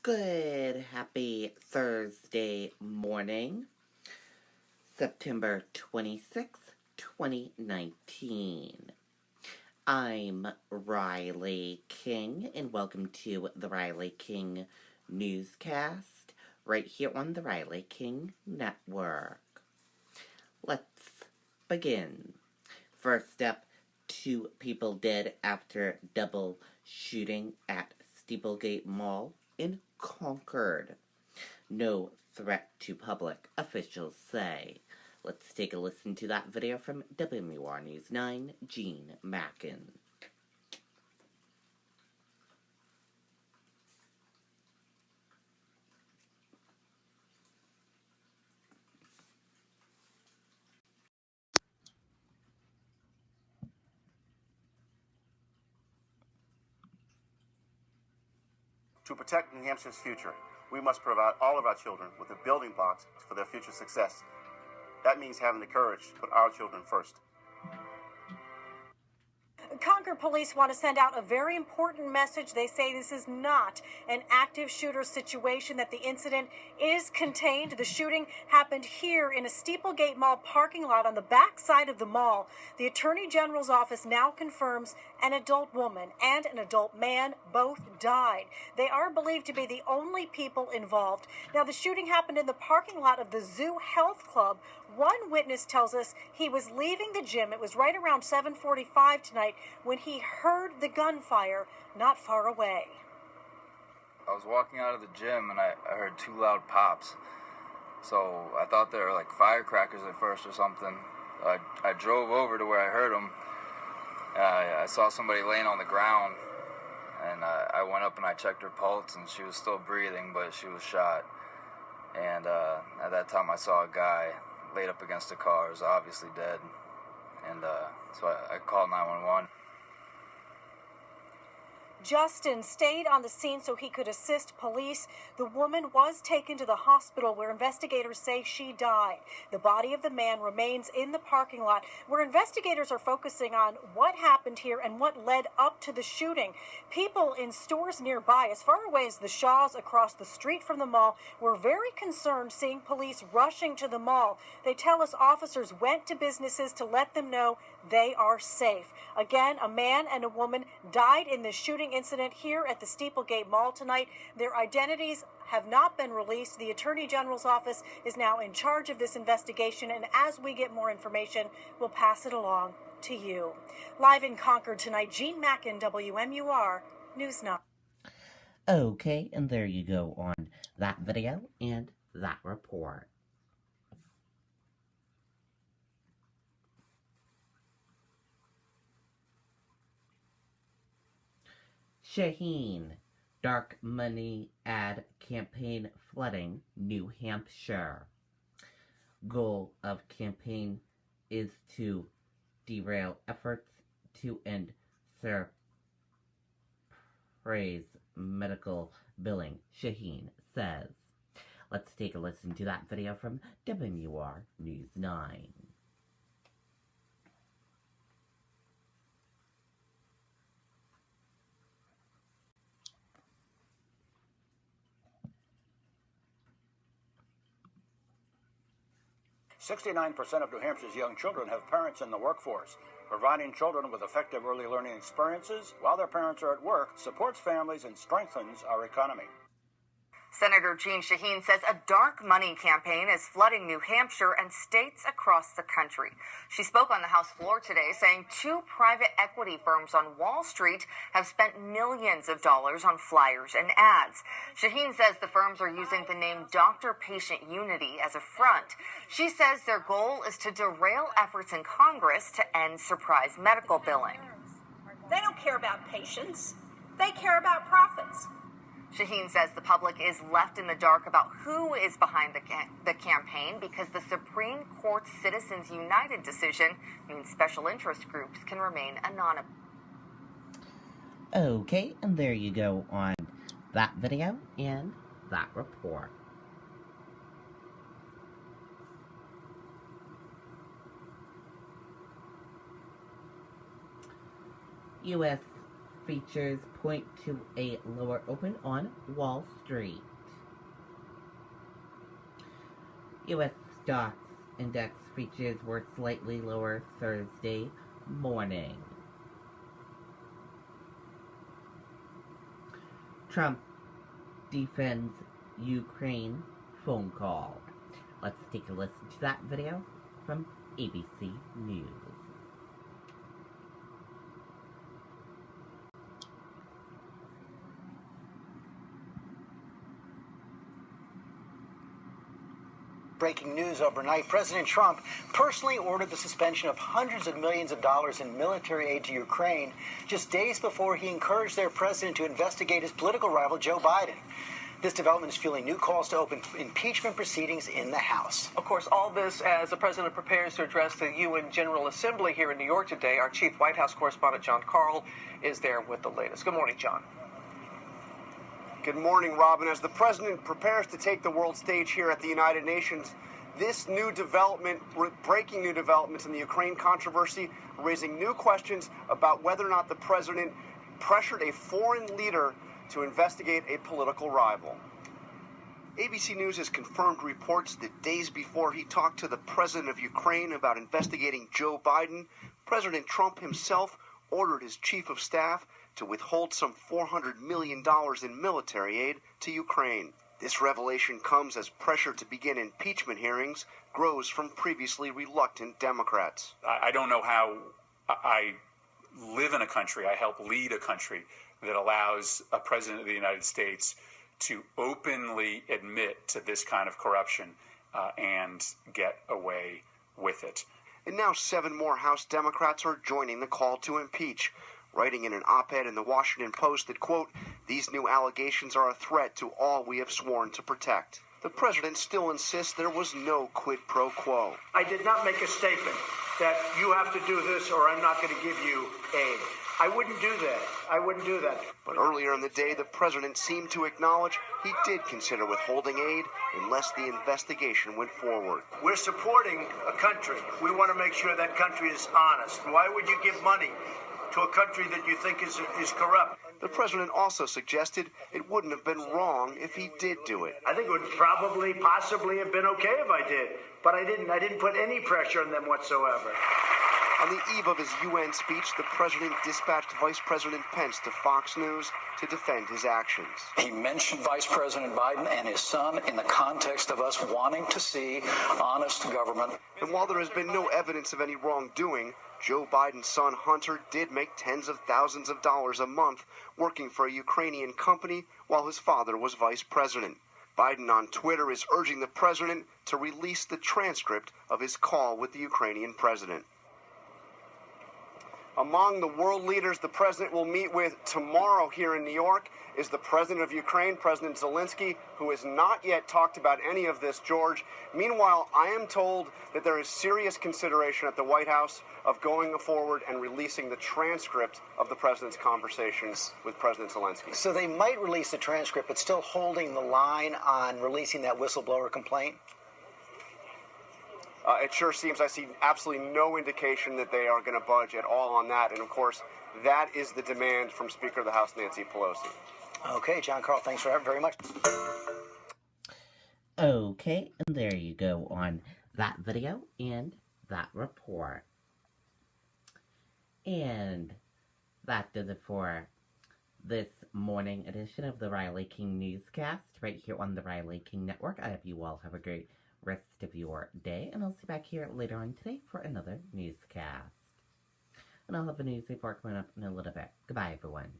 Good, happy Thursday morning, September 26th, 2019. I'm Riley King, and welcome to the Riley King Newscast, right here on the Riley King Network. Let's begin. First up, 2 people dead after double shooting at Steeplegate Mall in Concord. No threat to public, officials say. Let's take a listen to that video from WMUR News 9, Gene Mackin. To protect New Hampshire's future, we must provide all of our children with the building blocks for their future success. That means having the courage to put our children first. Concord police want to send out a very important message. They say this is not an active shooter situation, that the incident is contained. The shooting happened here in a Steeplegate Mall parking lot on the back side of the mall. The Attorney General's office now confirms an adult woman and an adult man both died. They are believed to be the only people involved. Now, the shooting happened in the parking lot of the Zoo Health Club. One witness tells us he was leaving the gym. It was right around 7:45 tonight when he heard the gunfire not far away. I was walking out of the gym and I heard 2 loud pops. So I thought they were like firecrackers at first or something. I drove over to where I heard them. I saw somebody laying on the ground, and I went up and I checked her pulse, and she was still breathing, but she was shot. And at that time I saw a guy laid up against a car, is obviously dead, and so I called 911. Justin stayed on the scene so he could assist police. The woman was taken to the hospital where investigators say she died. The body of the man remains in the parking lot where investigators are focusing on what happened here and what led up to the shooting. People in stores nearby, as far away as the Shaws across the street from the mall, were very concerned seeing police rushing to the mall. They tell us officers went to businesses to let them know they are safe. Again, a man and a woman died in this shooting incident here at the Steeplegate Mall tonight. Their identities have not been released. The Attorney General's office is now in charge of this investigation, and as we get more information, we'll pass it along to you. Live in Concord tonight, Gene Mackin, WMUR News 9. Okay, and there you go on that video and that report. Shaheen, dark money ad campaign flooding New Hampshire. Goal of campaign is to derail efforts to end surprise medical billing, Shaheen says. Let's take a listen to that video from WMUR News 9. "69% of New Hampshire's young children have parents in the workforce. Providing children with effective early learning experiences while their parents are at work supports families and strengthens our economy." Senator Jean Shaheen says a dark money campaign is flooding New Hampshire and states across the country. She spoke on the House floor today saying 2 private equity firms on Wall Street have spent millions of dollars on flyers and ads. Shaheen says the firms are using the name Doctor-Patient Unity as a front. She says their goal is to derail efforts in Congress to end surprise medical billing. They don't care about patients. They care about profits. Shaheen says the public is left in the dark about who is behind the campaign because the Supreme Court's Citizens United decision means special interest groups can remain anonymous. Okay, and there you go on that video and that report. U.S. features point to a lower open on Wall Street. U.S. stocks index features were slightly lower Thursday morning. Trump defends Ukraine phone call. Let's take a listen to that video from ABC News. Breaking news overnight, President Trump personally ordered the suspension of hundreds of millions of dollars in military aid to Ukraine just days before he encouraged their president to investigate his political rival, Joe Biden. This development is fueling new calls to open impeachment proceedings in the House. Of course, all this as the president prepares to address the UN General Assembly here in New York today. Our chief White House correspondent, John Karl, is there with the latest. Good morning, John. Good morning, Robin. As the president prepares to take the world stage here at the United Nations, this new development, breaking new developments in the Ukraine controversy, raising new questions about whether or not the president pressured a foreign leader to investigate a political rival. ABC News has confirmed reports that days before he talked to the president of Ukraine about investigating Joe Biden, President Trump himself ordered his chief of staff to withhold some $400 million in military aid to Ukraine. This revelation comes as pressure to begin impeachment hearings grows from previously reluctant Democrats. I don't know how I live in a country, I help lead a country that allows a president of the United States to openly admit to this kind of corruption and get away with it. And now 7 more House Democrats are joining the call to impeach, writing in an op-ed in the Washington Post that, quote, "These new allegations are a threat to all we have sworn to protect." The president still insists there was no quid pro quo. I did not make a statement that you have to do this or I'm not going to give you aid. I wouldn't do that. I wouldn't do that. But earlier in the day, the president seemed to acknowledge he did consider withholding aid unless the investigation went forward. We're supporting a country. We want to make sure that country is honest. Why would you give money to a country that you think is corrupt? The president also suggested it wouldn't have been wrong if he did do it. I think it would probably, possibly have been okay if I did. But I didn't. I didn't put any pressure on them whatsoever. On the eve of his UN speech, the president dispatched Vice President Pence to Fox News to defend his actions. He mentioned Vice President Biden and his son in the context of us wanting to see honest government. And while there has been no evidence of any wrongdoing, Joe Biden's son Hunter did make tens of thousands of dollars a month working for a Ukrainian company while his father was vice president. Biden on Twitter is urging the president to release the transcript of his call with the Ukrainian president. Among the world leaders the president will meet with tomorrow here in New York is the president of Ukraine, President Zelensky, who has not yet talked about any of this, George. Meanwhile, I am told that there is serious consideration at the White House of going forward and releasing the transcript of the president's conversations with President Zelensky. So they might release the transcript, but still holding the line on releasing that whistleblower complaint? It sure seems I see absolutely no indication that they are going to budge at all on that. And, of course, that is the demand from Speaker of the House, Nancy Pelosi. Okay, John Karl, thanks very much. Okay, and there you go on that video and that report. And that does it for this morning edition of the Riley King Newscast right here on the Riley King Network. I hope you all have a great rest of your day, and I'll see you back here later on today for another newscast. And I'll have a news report coming up in a little bit. Goodbye, everyone.